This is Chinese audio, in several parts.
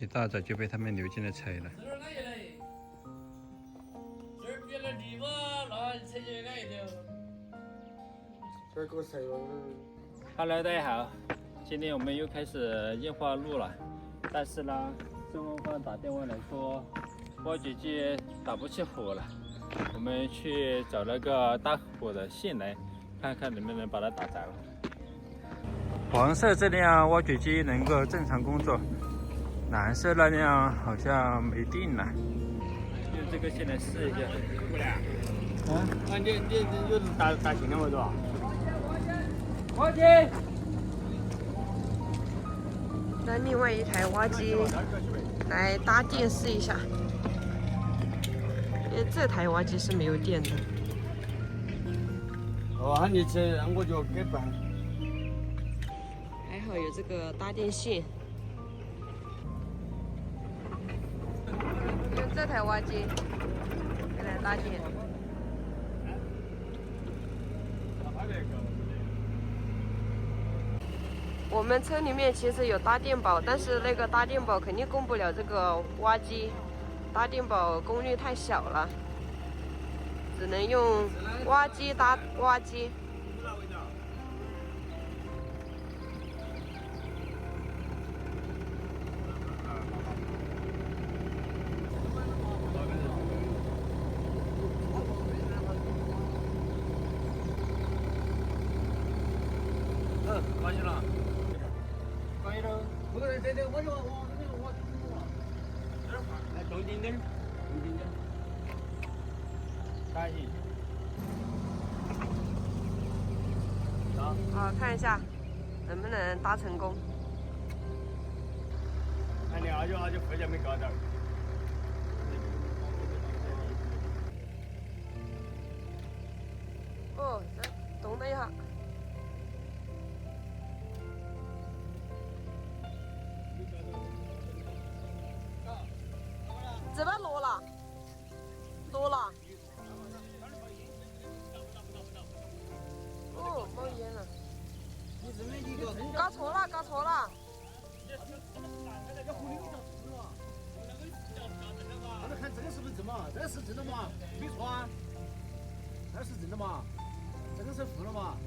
一大早就被他们流进了菜了。Hello， 大家好，今天我们又开始硬化路了，但是呢，孙文芳打电话来说，挖掘机打不起火了，我们去找那个打火的线来，看看能不能把它打着了。黄色这辆挖掘机能够正常工作，蓝色那辆好像没电了。用这个线来试一下。过来。你有打线了没得？挖机。那另外一台挖机来搭电试一下，因为这台挖机是没有电的。哦，喊你去，我就给办。还好有这个搭电线。用这台挖机来搭电。我们车里面其实有搭电宝，但是那个搭电宝肯定供不了这个挖机，搭电宝功率太小了，只能用挖机搭挖机。关系了。关于了，不是这我就我这个我来动静点，动静点，打起。好，看一下能不能搭成功。看你阿舅副驾没搞点。哦，这动了一下。这边落了，落了。哦，冒烟了。你这么一个，搞错了，搞错了。我们看这个是不是正嘛？这个是正的嘛？没错啊，这是正的嘛？这个是负的嘛？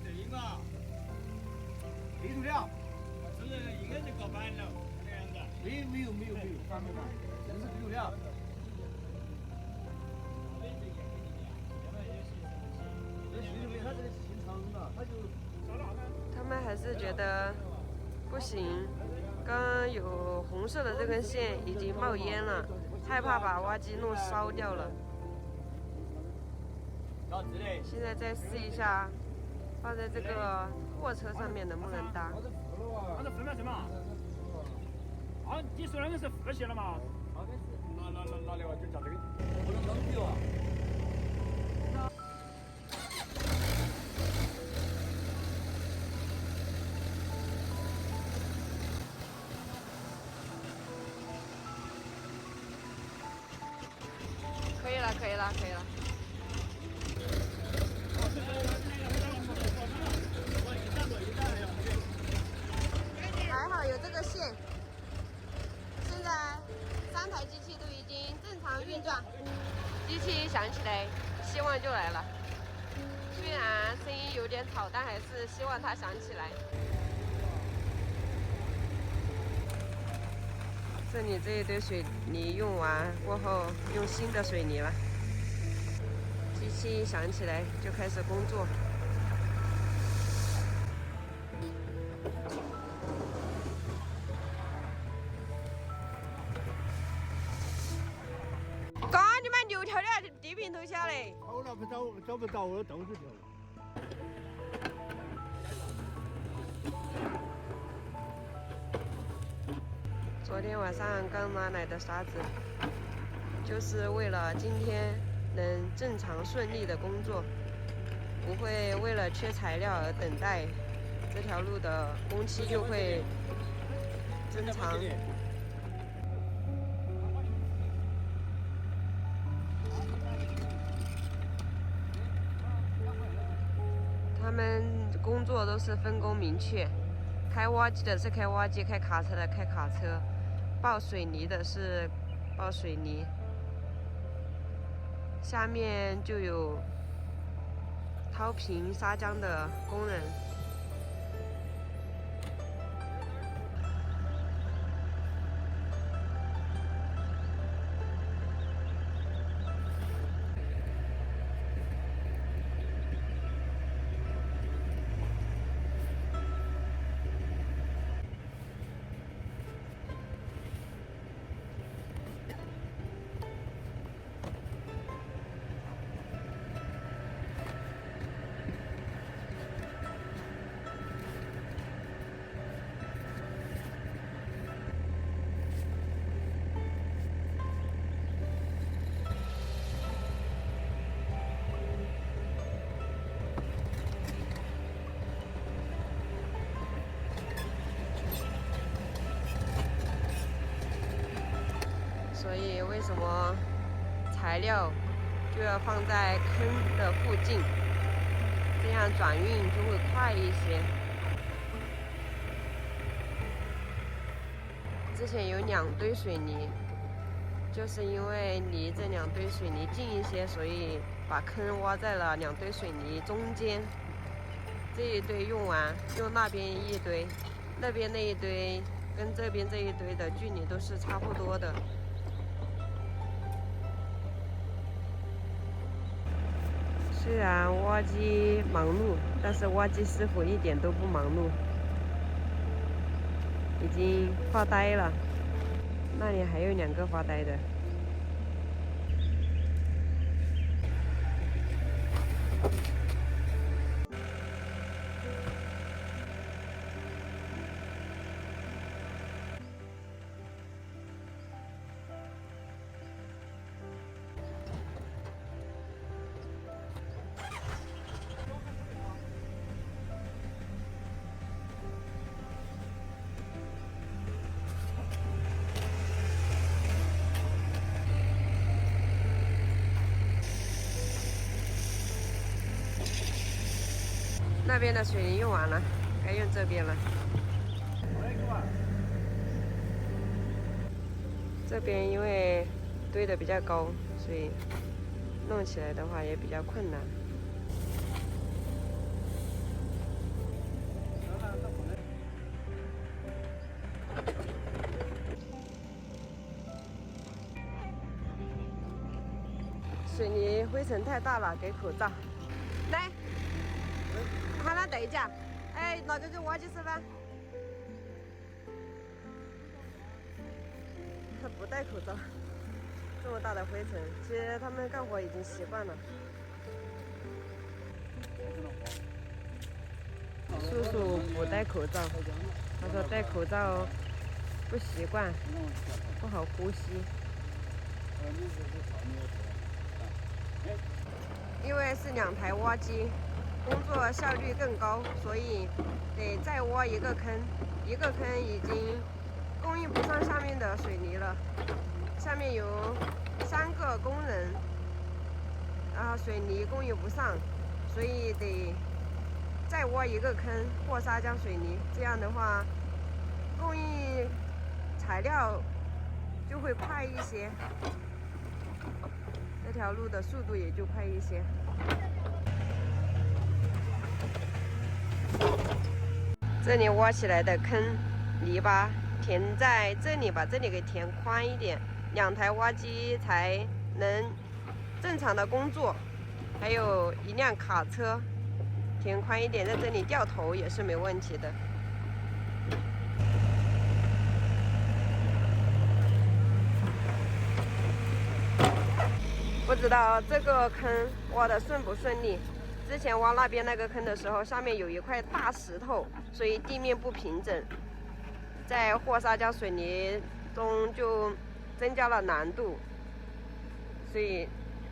对嘛？对住了。这个应该是搞反了，这个样子。没有，反没嘛？这个是对了。他们还是觉得不行，刚刚有红色的这根线已经冒烟了，害怕把挖机弄烧掉了。现在再试一下，放在这个货车上面能不能搭？它是负嘛什么？啊，你说那个是负线了嘛？拿来哇，就叫这个，不能扔掉啊。可以了，可以了，可以了。还好有这个线。现在3台机器都已经正常运转，机器响起来，希望就来了。虽然声音有点吵，但还是希望它响起来。这里这一堆水泥用完过后，用新的水泥了。机器一响起来就开始工作。刚你们牛跳的地平头下嘞。好了，不找不着我豆子掉了。昨天晚上刚拿来的沙子，就是为了今天能正常顺利的工作，不会为了缺材料而等待，这条路的工期就会增长。他们工作都是分工明确，开挖机的是开挖机，开卡车的开卡车，爆水泥的是爆水泥，下面就有掏平砂浆的工人。所以为什么材料就要放在坑的附近，这样转运就会快一些。之前有2堆水泥，就是因为离这2堆水泥近一些，所以把坑挖在了2堆水泥中间。这一堆用完，用那边一堆，那边那一堆跟这边这一堆的距离都是差不多的。虽然挖机忙碌，但是挖机师傅一点都不忙碌，已经发呆了。那里还有2个发呆的。那边的水泥用完了，该用这边了。这边因为堆得比较高，所以弄起来的话也比较困难。水泥灰尘太大了，给口罩。来。喊他对讲，哎，那个给挖机师傅。他不戴口罩，这么大的灰尘，其实他们干活已经习惯了。叔叔不戴口罩，他说戴口罩不习惯，不好呼吸。因为是2台挖机。工作效率更高，所以得再挖一个坑，一个坑已经供应不上下面的水泥了。下面有3个工人，水泥供应不上，所以得再挖一个坑或砂浆水泥，这样的话供应材料就会快一些，这条路的速度也就快一些。这里挖起来的坑泥巴填在这里，把这里给填宽一点，2台挖机才能正常的工作。还有1辆卡车填宽一点，在这里掉头也是没问题的。不知道这个坑挖的顺不顺利。之前挖那边那个坑的时候，下面有一块大石头，所以地面不平整，在和砂浆水泥中就增加了难度。所以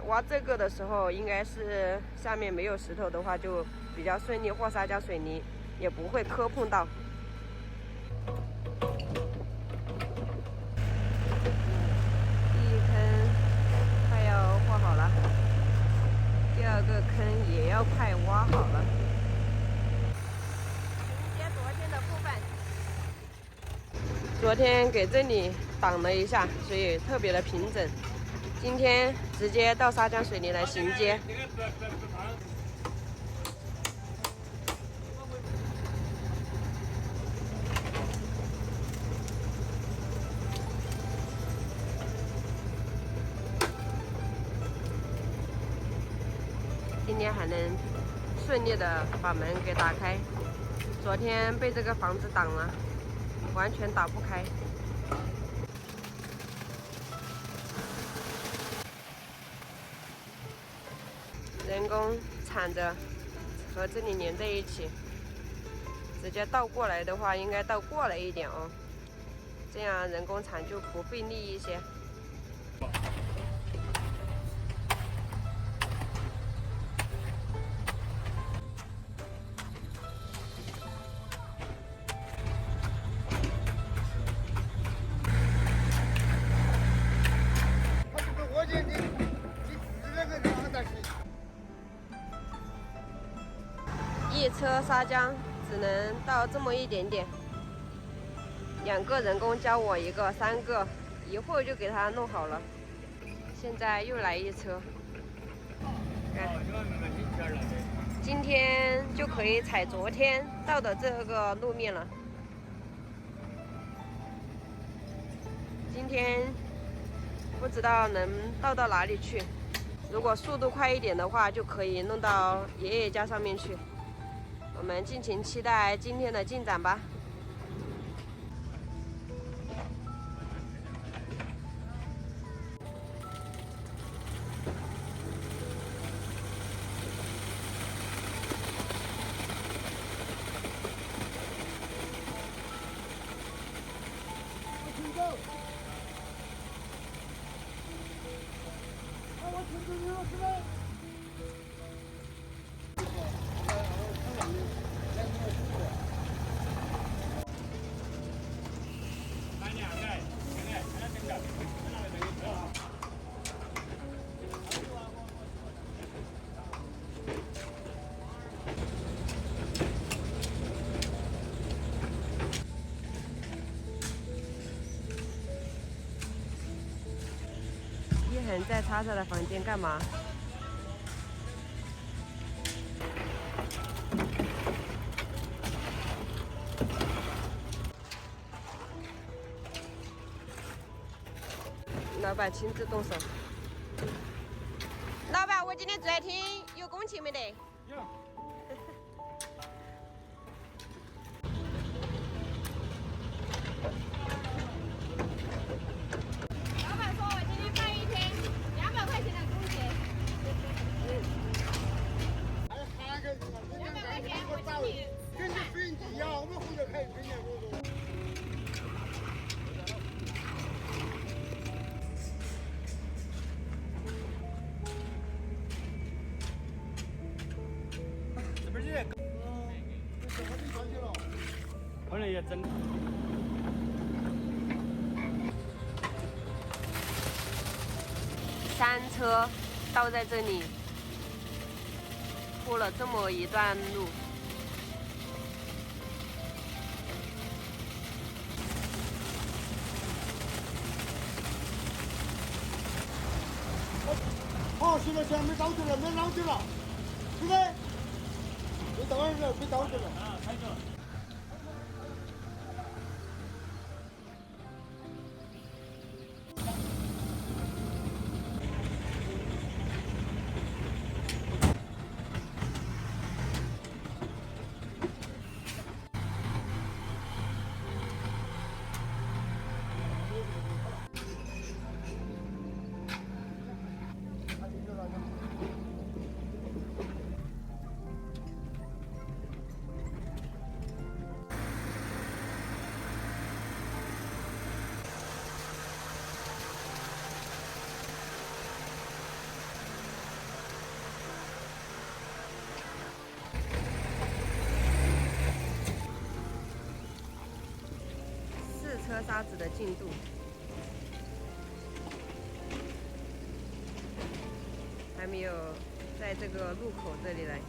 挖这个的时候，应该是下面没有石头的话，就比较顺利，和砂浆水泥也不会磕碰到。第一坑快要和好了。第2个坑也要快挖好了。迎接昨天的部分。昨昨天给这里挡了一下，所以特别的平整。今天直接到沙江水泥来行街。今天还能顺利的把门给打开，昨天被这个房子挡了，完全打不开。人工铲着和这里连在一起，直接倒过来的话，应该倒过来一点哦，这样人工铲就不费力一些。一车砂浆只能倒这么一点点，2个人工教我1个，3个，一会儿就给他弄好了。现在又来一车，今天就可以踩昨天倒的这个路面了。今天不知道能倒到哪里去，如果速度快一点的话，就可以弄到爷爷家上面去。我们敬请期待今天的进展吧。一恒在叉叉的房间干嘛？老板亲自动手。老板，我今天在听，有工钱没得？有。老板说我今天办1天200块钱的工钱。200块钱，我今天。跟着飞机呀，我们后头开飞机工作。可能也真。3车倒在这里，铺了这么一段路。好，行了，没倒走了，没捞走了，对不对？没倒了，没倒走了。啊，开着。4车沙子的进度，还没有在这个路口这里来。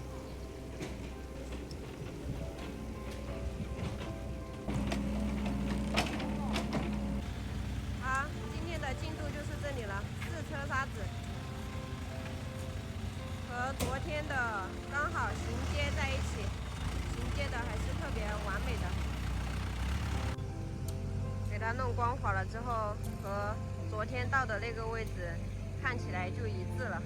车沙子，和昨天的刚好衔接在一起，衔接的还是特别完美的。给它弄光滑了之后，和昨天到的那个位置看起来就一致了。